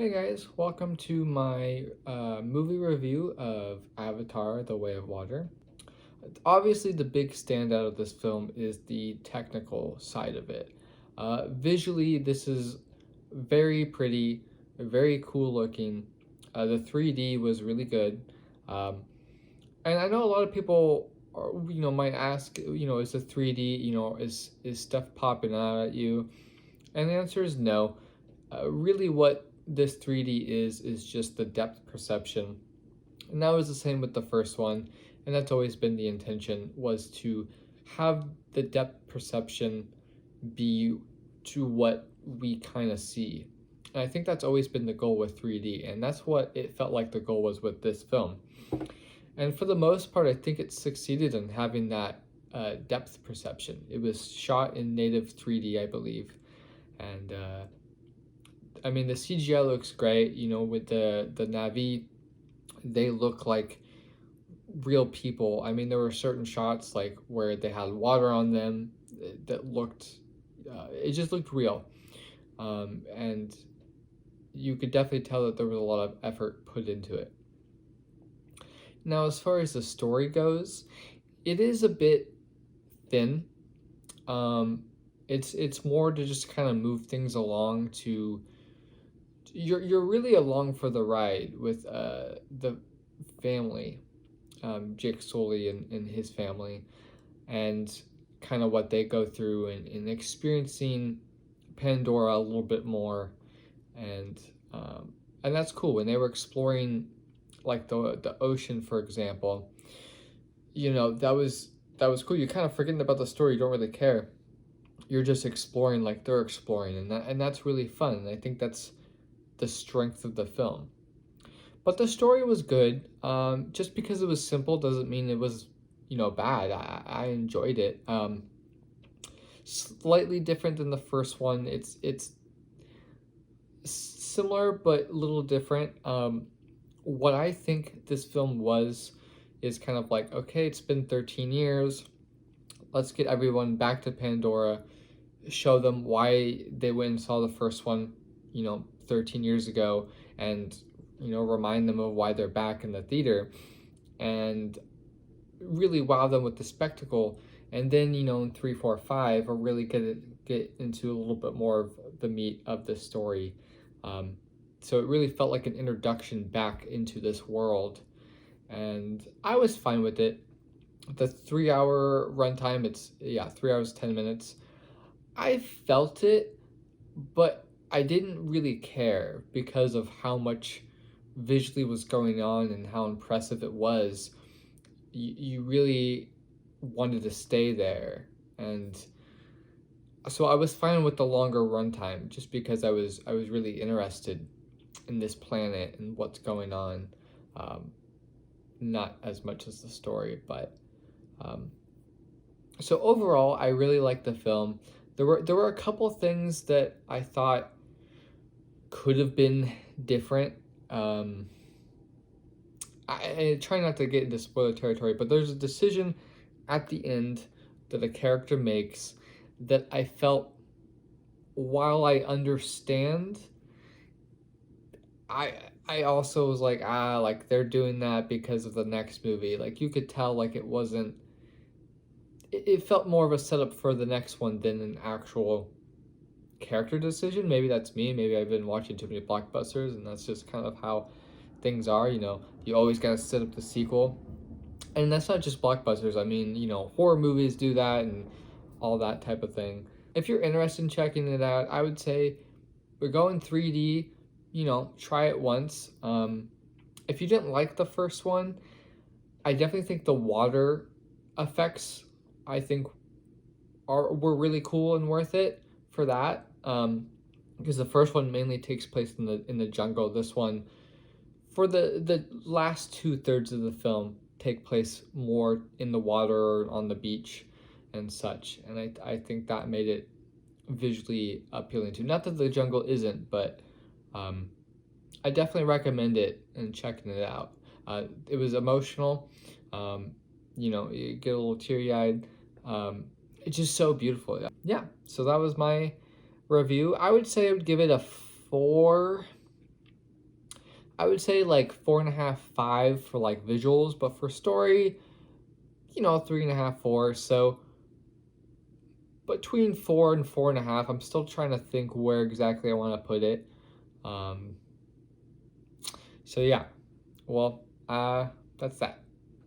Hey guys, welcome to my movie review of Avatar: The Way of Water. Obviously, the big standout of this film is the technical side of it. Visually, this is very pretty, very cool looking. The 3D was really good. Um, and I know a lot of people might ask, is the 3D, is stuff popping out at you? And the answer is no. Really, what this 3D is just the depth perception, and that was the same with the first one, and that's always been the intention, was to have the depth perception be to what we kind of see. And I think that's always been the goal with 3D, and that's what it felt like the goal was with this film. And for the most part, I think it succeeded in having that depth perception. It was shot in native 3D, I believe, and I mean, the CGI looks great. With the Navi, they look like real people. I mean, there were certain shots like where they had water on them that looked, it just looked real, and you could definitely tell that there was a lot of effort put into it. Now, as far as the story goes, it is a bit thin. It's more to just kind of move things along to you're really along for the ride with the family, Jake Sully and his family, and kind of what they go through and experiencing Pandora a little bit more, and and that's cool. When they were exploring like the ocean, for example, that was cool. You're kind of forgetting about the story. You don't really care. You're just exploring like they're exploring, and that's really fun. And I think that's the strength of the film. But the story was good. Just because it was simple doesn't mean it was, bad. I enjoyed it. Slightly different than the first one. It's similar but a little different. What I think this film is kind of like, okay, it's been 13 years. Let's get everyone back to Pandora, show them why they went and saw the first one, 13 years ago, and remind them of why they're back in the theater, and really wow them with the spectacle. And then in 3, 4, 5 or really get into a little bit more of the meat of the story. So it really felt like an introduction back into this world, and I was fine with it. The 3-hour runtime, it's 3 hours 10 minutes. I felt it, but I didn't really care because of how much visually was going on and how impressive it was. You really wanted to stay there, and so I was fine with the longer runtime just because I was really interested in this planet and what's going on. Not as much as the story, but so overall, I really liked the film. There were a couple things that I thought could have been different. I try not to get into spoiler territory, but there's a decision at the end that a character makes that I felt, while I understand, I also was like, like they're doing that because of the next movie. Like you could tell, like it felt more of a setup for the next one than an actual character decision. Maybe that's me. Maybe I've been watching too many blockbusters, and that's just kind of how things are. You always gotta set up the sequel, and that's not just blockbusters. I mean, horror movies do that and all that type of thing. If you're interested in checking it out, I would say we're going 3D. Try it once. If you didn't like the first one, I definitely think the water effects, I think, were really cool and worth it for that. Because the first one mainly takes place in the jungle. This one, for the last 2/3 of the film, take place more in the water or on the beach and such. And I think that made it visually appealing too. Not that the jungle isn't, but I definitely recommend it and checking it out. It was emotional. You get a little teary-eyed. It's just so beautiful. Yeah, so that was my review. I would say I would give it a 4. I would say like 4.5, 5 for like visuals, but for story, 3.5, 4. So between 4 and 4.5, I'm still trying to think where exactly I want to put it. Um, so yeah, well, that's that.